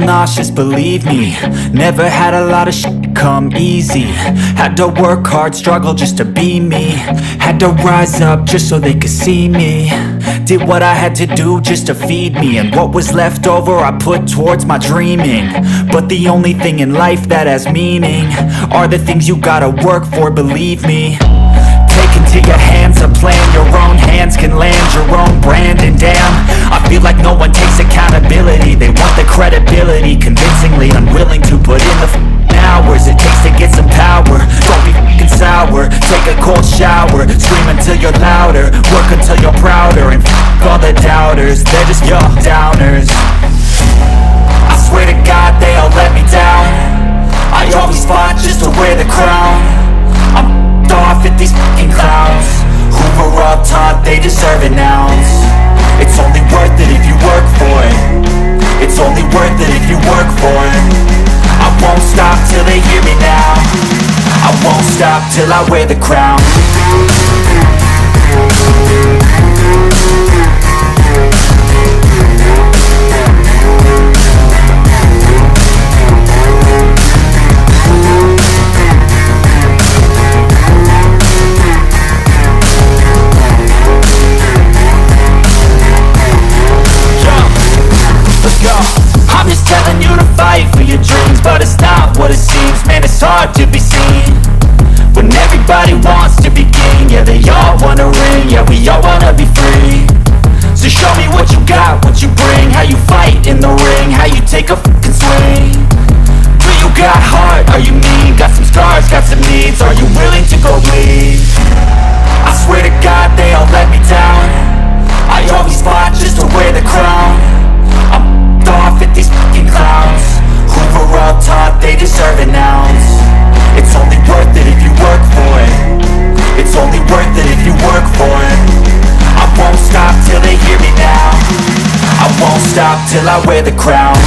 nauseous, believe me. Never had a lot of shit come easy. Had to work hard, struggle just to be me. Had to rise up just so they could see me. Did what I had to do just to feed me, and what was left over I put towards my dreaming. But the only thing in life that has meaning are the things you gotta work for, believe me. Take into your hands a plan, your own hands can land your own brand. And damn, I feel like no one takes accountability. They want the credibility, convincingly unwilling to put in the hours it takes to get some power. Don't be f***ing sour, take a cold shower. Scream until you're louder, work until you're prouder. And f*** all the doubters, they're just your downers. I swear to God they all let me down. I always fought just to wear the crown. I'm off at these f***ing clowns who were all taught they deserve an ounce. It's only worth it if you work for it. It's only worth it if you work for it. I won't stop till they hear me now. I won't stop till I wear the crown. I'm just telling you to fight for your dreams, but it's not what it seems. Man, it's hard to be seen when everybody wants to be king. Yeah, they all wanna ring, yeah, we all wanna be free. So show me what you got, what you bring, how you fight in the ring, how you take a fucking swing. Do you got heart? Are you mean? Got some scars, got some needs, are you willing to go bleed? I swear to God they all let me down. I always fought just to wear the crown. I'm off at these f***ing clowns who were all taught they deserve an ounce. It's only worth it if you work for it. It's only worth it if you work for it. I won't stop till they hear me now. I won't stop till I wear the crown.